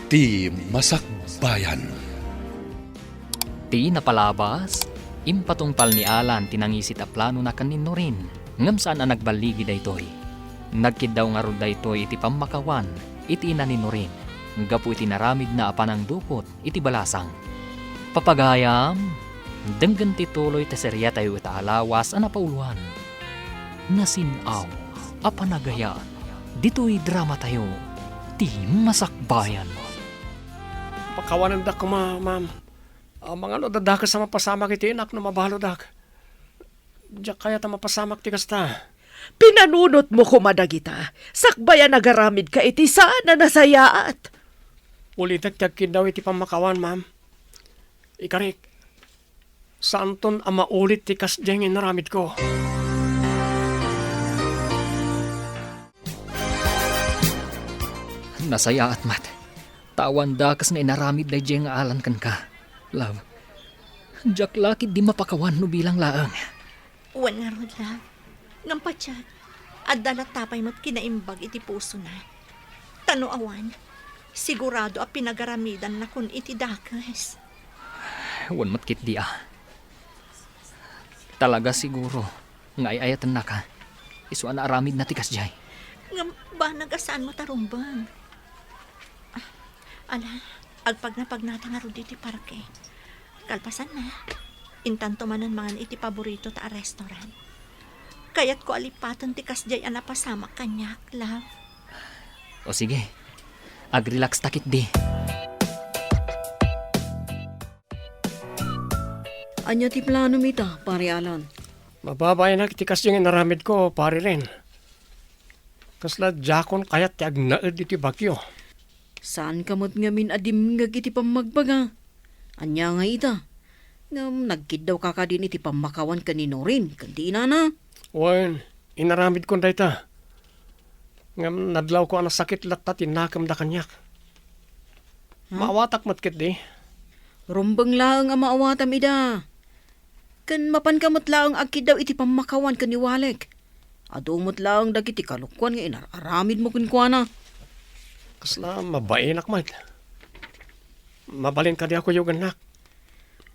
Ti Masakbayan. Ti napalabas, impatungpal ni Alan tinangisit a plano na kanino rin, ngam saan ang nagbaligi daytoy. Nagkid daw nga ron daytoy iti pamakawan, iti inanino rin, gapu iti naramid na apanang dukot, iti balasang. Papagayam, denggan ti tuloy ta serya tayo ita alawas ang napauluan. Nasinaw, apanagayaan, dito'y drama tayo, ti Masakbayan. Pakawanan da ko, ma'am. Mga dadak sa mapasamak iti inak na mabalodak. Diyak kaya ta mapasamak ti kasta. Pinanunot mo kumadagita. Sakbayan nagaramid ka iti saan na nasayaat. Ulitak tiyagkin daw iti pamakawan, ma'am. Ikarik, saan ton ang maulit ti kasdyeng inaramid ko? Nasaya at mat. Tawan da kas na inaramid na diyang alan kan ka. Love. Diyak lakid di mapakawan no bilang laang. Wan nga rod, love. Ngampatsag, at dalat tapay mo't kinaimbag iti puso na. Tano awan, sigurado a pinagaramidan na kun iti dakas. Wan matkit di ah. Talaga siguro, nga ayatan na ka. Isuan na aramid na tikas jay. Ngam ba nagasaan mo tarumbang? Ala, agpag na pagnata nga rod iti parke. Kalpasan na, intanto manan mga iti paborito ta a restaurant. Kaya't ko alipatan ti kasjay ang napasama kanyak, love. O sige, agrelax takit di. Anya ti plano mita, pare Alan? Mababay na ti kasdyeng inaramid ko, pari rin. Kasla jakon kayat ti agnaed iti bagyo. Saan kamot ngamin adim nga iti pamagbaga? Anya nga ita? Ngam nagkid daw kakadin iti pamakawan kanino rin, kanti na. Wan, inaramid ko dayta. Ngam nadlaw ko ang sakit latta tinakam da kanyak. Maawatak matkit di. Rumbang laang ang maawatam ida. Kan mapan kamot laang agkid daw iti pamakawan kaniwalek. Adumot laang dagiti kalukwan nga inararamid mo kunkwana. Kasla mabainak mat. Mabalin ka di ako yung anak.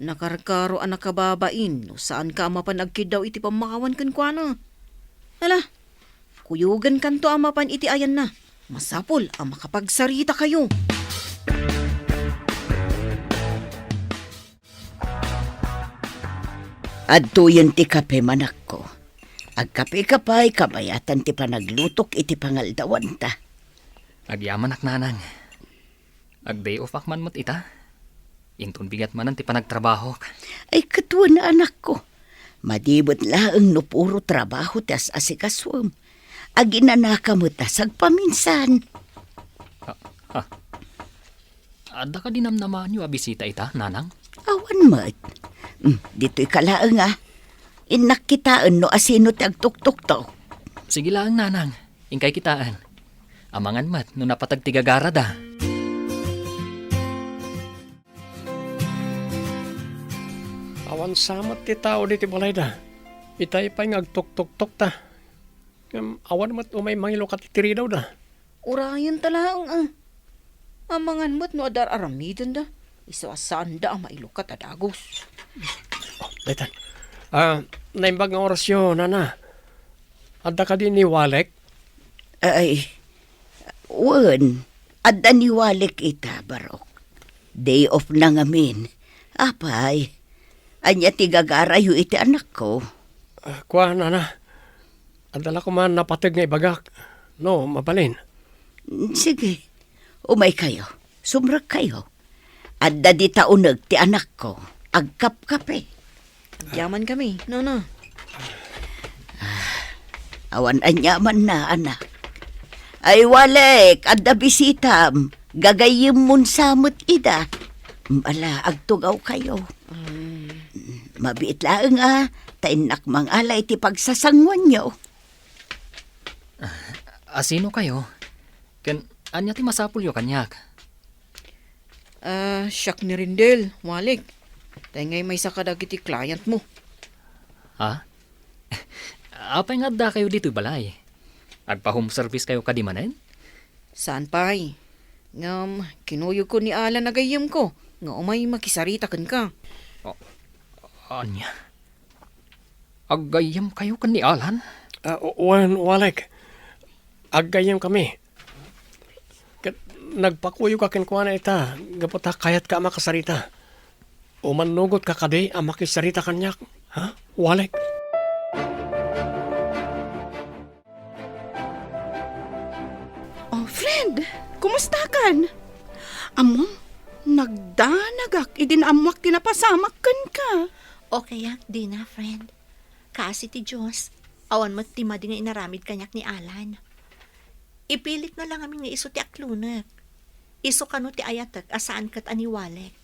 Nakarkaro anak kababain, no saan ka mapan agkid daw iti pamakawan kunkwana. Hala, kuyugan kanto amapan iti ayan na. Masapol ang makapagsarita kayo. Adtuyon ti kape manak ko. Agkape-kapay kabayatan ti panaglutok iti pangaldawan ta. Agyaman ak nanang. Agday of akman mo't ita. Intun bigat manan ti panagtrabaho. Ay katwa na anak ko. Madibot laang no puro trabaho tas asikaswam. Aginanaka mo tasag paminsan. Adda ka dinamnaman nyo abisita ita, nanang? Awan mat. Dito'y kalaang Inakkitaan no asino ti agtuktok-tok. Sige lang, nanang. Ingkay kitaan. Amangan mat, no napatagtigagara da. Awan samat ti tao di ti balay da. Itay pa'y ngagtuk-tuk-tuk ta. Awan mat umay mangilo ka titiri daw da. Urayan talaang amangan mo't no adar aramidan da. Isawasaan da ang mailukat adagos. Daytan. Naimbag nga orasyon, nana. Adda ka din ni Walek? Ay, wan. Adda ni Walek ita, Barok. Day off na ngamin. Apay, anya tigagara yu iti anak ko. Kwa, nana. Adala ko man napatag nga ibagak. No, mabalin. Sige, umay kayo. Sumrag kayo. Adda di taunag ti anak ko. Agkap-kape. Yaman kami, no. Awan anyaman na, anak. Ay, Walek, adda bisitam. Gagayim mun samot ida. Mala, agtugaw kayo. Mabiit laang tainak mang alay ti pagsasangwan nyo. Asino kayo? Ken, anya ti masapul yo kanyak? Siyak ni Rindel, Walik. Tengay may sakadag iti client mo. Ha? Apay nga da kayo dito balay? Agpa-home service kayo kadimanen? Saan pa'y? Kinuyog ko ni Alan na gayam ko. Nga umay makisarita kan ka. Anya? Agayam kayo kan ni Alan? Walek. Agayam kami. Kat nagpakuyo ka kinkwa na ita. Gaputa kayat ka makasarita. O manugot ka kadi ang makisarita kanyak. Ha? Walek. Oh, friend, kumusta kan? Amo, nagdanagak, idinamwak tinapasamak kan ka. Okay, di na, friend. Kasi ti Diyos, awan mo ti madi nga inaramid kanyak ni Alan. Ipilit na lang aming nga iso ti aklunak. Iso kano ti ayatak asaan kat aniwalek.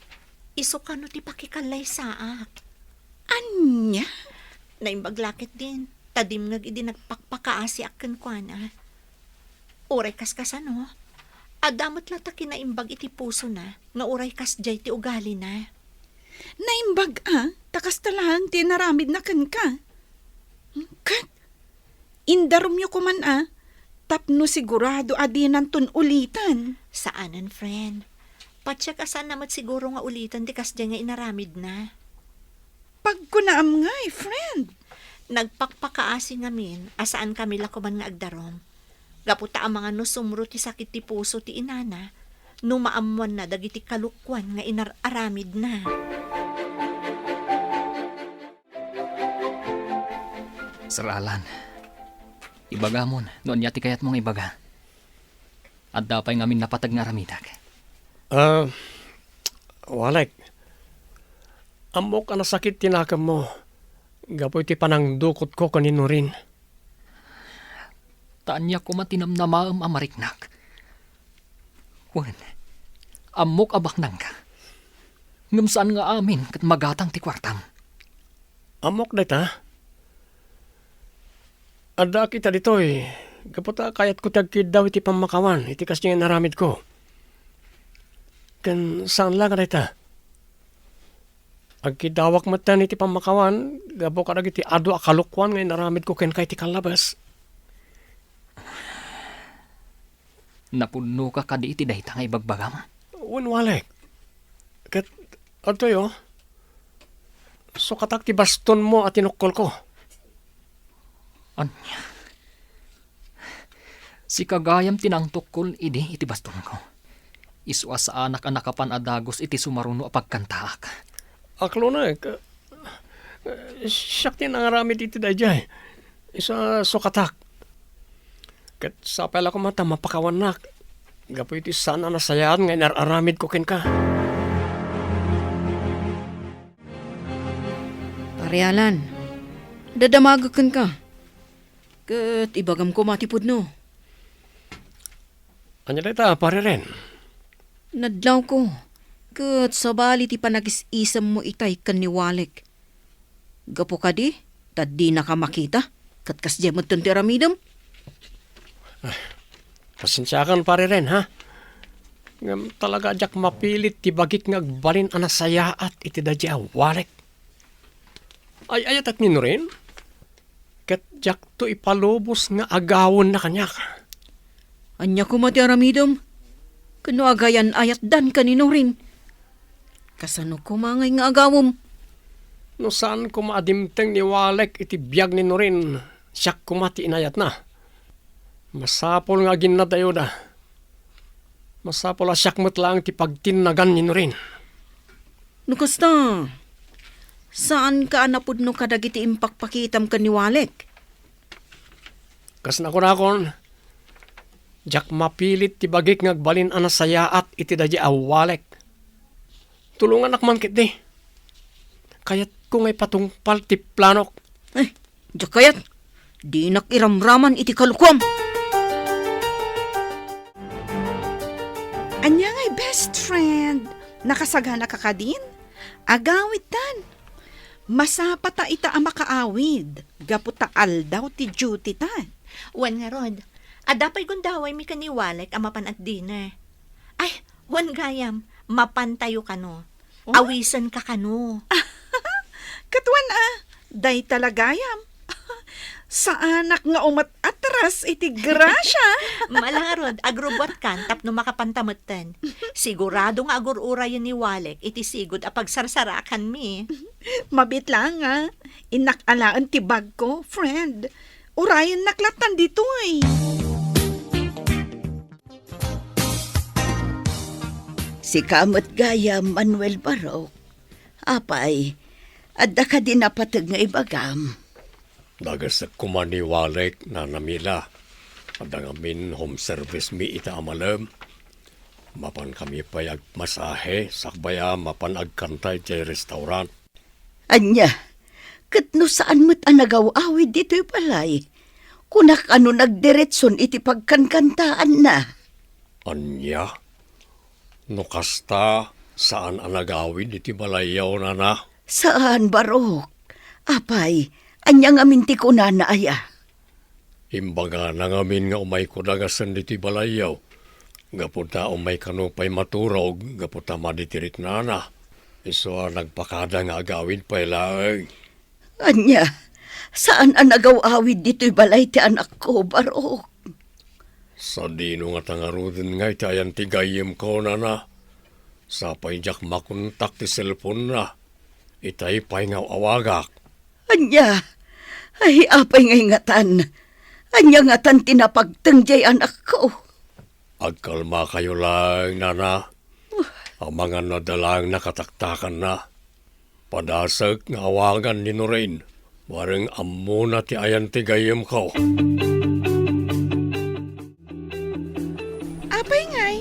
Iso kano ti pakikalay saak. Anya? Naimbaglakit din. Tadim ngag idi nagpakpakaasi akken kuana. Uray kas kasano. Adamot lata kinaimbag iti puso na. Nga uray kas jay ti ugali na. Naimbag takas talaang tinaramid na kan ka. Kat, indarum yo kuman tapno sigurado adinan ton ulitan. Saanan, friend? Patsyak asan namat siguro nga ulitan di kas jay nga inaramid na. Pagkunaam nga friend. Nagpakpakaasi ngamin asaan kami lakuman nga agdarom. Gaputa ang mga nusumro ti sakit ti puso ti inana, numaamuan na dagiti kalukwan nga inararamid na. Sir Alan, ibaga mo noon yati kayat mong ibaga. At dapay ngamin napatag nga ramidag. Walek. Amok ang sakit tinakam mo. Gapoy ti panang dukot ko kanino rin. Tanya ko matinamnamaam amariknak. Wen, amok abak nang ka. Ngamsaan nga amin kat magatang ti kwartam. Amok data. Ada kita ditoy. Gaputa kayat ko tagkid daw iti pamakawan. Iti kasi nga naramid ko. Kan saan lang data? Agkidawak matan iti pamakawan. Gapo ka iti ado akalukwan nga naramid ko ken kay ti kalabas. Napuno ka kadi iti dahita nga ibagbagam. Walek. Kat, ato yo. So katak ti baston mo at tinukol ko. Anya? Si kagayam tinangtukol idi iti baston ko. Iswa sa anak kapan adagos iti sumaruno a pagkantaak. Aklo na siyak tin nangaramid iti dayjay. Isa sukatak. Kat sa pala ko mata mapakawanak. Gapo iti sana nasayaan nga nararamid ko ken ka. Parialan, dadamagakan ka. Kat ibagam ko matipod no. Anya dita, pare rin. Nadlaw ko. Kat sabali ti panagis-isam mo itay kan ni Walek. Gapo ka di, tad di na ka makita. Kat kasya mo ton ti aramidam. Pasensyakan pare rin, ha? Ngam talaga jak mapilit ti bagik nga agbalin anasayaat iti dadya Walek. Ay ayat at nino rin. Kat jak to ipalubos nga agawon na kanyak. Anya ko mati aramidam. Kano agayan ayat dan kanino rin. Kasano ko mangay nga agawom. No saan ko maadimteng ni Walek iti biyag nino rin. Siyak kumati inayat na. Masapol nga ginadayo da. Masapol asyak mo't lang ti pagtinagan nino rin. Nukasta, saan ka anapod no kadagiti impakpakitam ka ni Walek? Kas na kon, jak mapilit ti bagik ngagbalin anasayaat iti dadya Walek. Tulungan akman kit di. Kayat ko ngay patungpal ti planok. Ay, diyak kayat. Di nakiramraman iti kalukwam. Anya nga'y best friend. Nakasagana ka din? Agawid tan. Masapata ita ang makaawid. Gaputa aldaw ti duty tan. Wan nga rod, adapay gundaway mi kaniwalek ang mapan at dinner. Ay, wan gayam, mapantayo ka no. Awisan ka kano. Katuan day talagayam. Sa anak nga umat at Aras iti grasya. Malangarod, agrobot kan, tapno makapantamutan. Sigurado nga agururayan ni Walek, iti sigod a pagsarsarakan mi. Mabit lang nga. Inakalaan ti bag ko, friend. Urayan naklatan dito eh. Si kamot gaya Manuel Barok. Apay, adda ka din napatag nga ibagam. Dagas kumaniwalek na namila. Adang amin home service mi ita amalam. Mapan kami payag masahe, sakbaya mapan agkantay ti restaurant. Anya, katno saan mo't anagaw-awid dito'y palay. Kunak ano nagdiretson iti pagkankantaan na. Anya? No kasta, saan anagawid iti balayaw na? Saan, Barok? Apay, anya nga minti ko na aya. Imbaga na ngamin nga umay ko dagasan iti balayaw. Gaputa umay kanupay maturog, gaputa maditirik na. Iso nagpakada nga agawid pa ilay. Anya, saan anagaw-awid dito'y balay ti anak ko, Barok? Sa dino nga tangarudin nga itayan tigayim ko na. Sapay jak makontak ti cellphone na. Itay pay nga awagak. Anya, ay apay ngay ngatan. Anya ngatan tinapagtangjay anak ko. Agkalma kayo lang, nana. Ang mga nadalang nakataktakan na. Padasag nga awagan ni Noreen. Warang ammo na ti ayan tigayim ko. Apay ngay.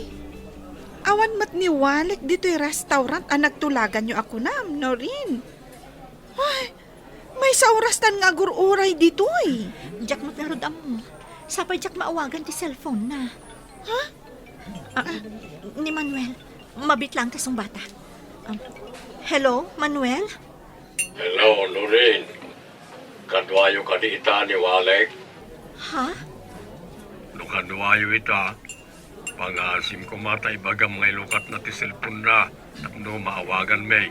Awan mat ni Walek dito'y restaurant ang nagtulagan nyo ako na, Noreen. Ay, may saurastan nga gururay dito'y. Jack magnarod amo. Sapay jak maawagan ti cellphone na. Ha? Ni Manuel, mabit lang kasong bata. Hello, Manuel? Hello, Noreen. Kadwayo ka di ita ni Walek. Ha? No kadwayo ita. Pangasim ko matay bagam ngay lukat na ti cellphone na. Tapno maawagan may.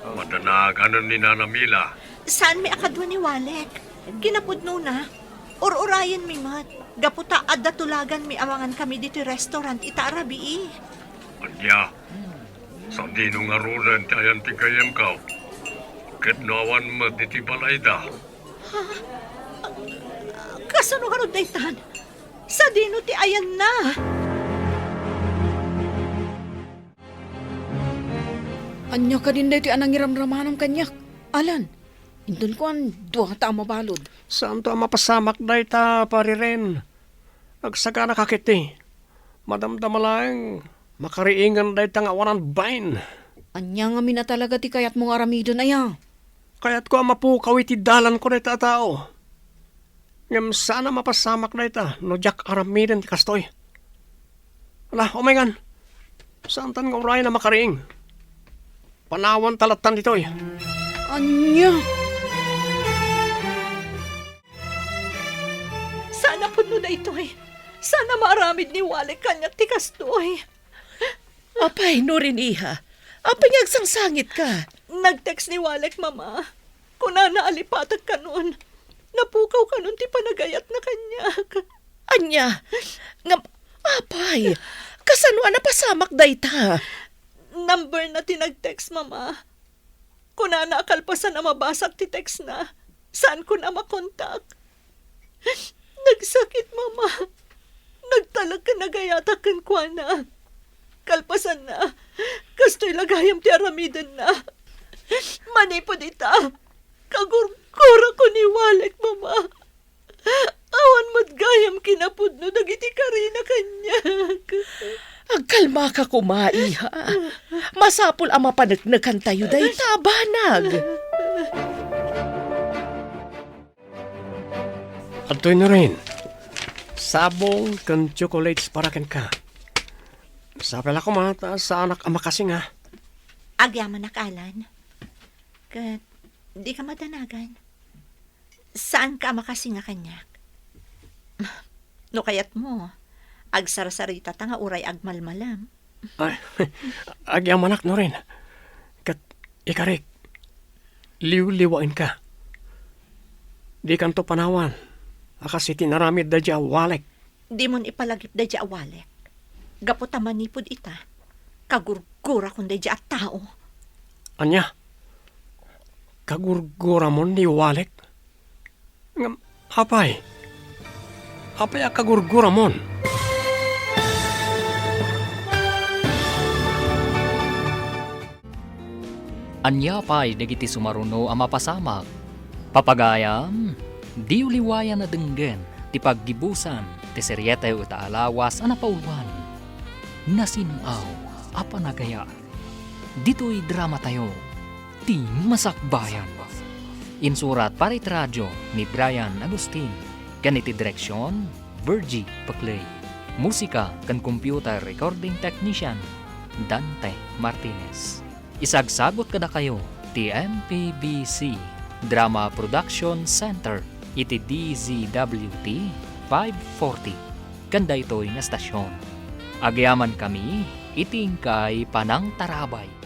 Madanagan ni Nana Mila. Saan may akadwa ni Walek? Kinapudno na. Urayan mi mat. Gaputa adda tulagan mi awangan kami dito restaurant ita arabi eh. Anya, sa dino nga runan ti ayan ti kayem ka. Ketnawan mo diti balayda. Kasano ka ron daytan? Sa dino ti ayan na. Anya ka din dito anang iramramanong kanyak. Alan, indun ko ang duwa ta mabalod. Saan to mapasamak day ta, pariren? Agsaga na kakiti. Madamdama lang, makariingan day ta nga wanan bain. Anya nga mina talaga ti kayat mong aramido na ya. Kaya't ko mapukaw iti dalan ko day ta tao. Ngam sana mapasamak day ta, no jak aramiden ti kastoy. Ala, omengan. Saan tan nga uray na makariing? Panawan talatan ditoy. Anya? Sana puno na ito eh. Sana maaramid ni Walek kanya tikas to eh. Apay, Noreen iha. Apay ngagsangsangit ka. Nag-text ni Walek, mama. Kuna naalipatag ka nun. Napukaw ka nun, ti panagayat na kanya. Anya, apay, kasano na pasamak dayta? Number na tinag-text, mama. Kuna naakalpasan na mabasak ti text na. Saan ko na makontak? Nagsakit, mama. Nagtalag ka nagayata kan kwa na. Kalpasan na. Kasto'y lagayam ti aramidan na. Manipod ita. Kagurkura ko ni Walek, mama. Awan mo't gayam kinapudno dagiti karina kanyak. Agkalma ka kumaiha. Masapul ang mapanagnagan tayo dayta, banag. Atoy na rin. Sabong kan chocolates para ken ka. Sapela ko mata sa anak ama kasi nga. Agyaman nakalan. Kat di ka madanagan. Saan ka makasi nga kanyak? No kayat mo, agsarasarita ta nga uray agmalmalam. Ay, agyamanak no rin. Kat ikarik, liw-liwain ka. Di kanto panawan. Akas iti naramid da dya walek. Di mon ipalagip da dya awalek. Gaputa manipod ita. Kagurgura kung da dya at tao. Anya, kagurgura mo ni walek. Ngam, apay? Apay a kagurgura mon? Anya pa'y dagiti sumaruno ang mapasamak. Papagayam, di uliwayan na denggen, ti paggibusan, ti seryete o taalawas ang napaulwan. Nasinaw, apa nagaya. Dito'y drama tayo, ti masakbayan. Insurat para iti radyo ni Brian Agustin. Ganiti direksyon, Virgie Paclay. Musika kan computer recording technician, Dante Martinez. Isagsagot kada kayo, ti MPBC Drama Production Center, iti DZWT 540. Kanda ito'y nga stasyon. Agyaman kami, iting kay Panang Tarabay.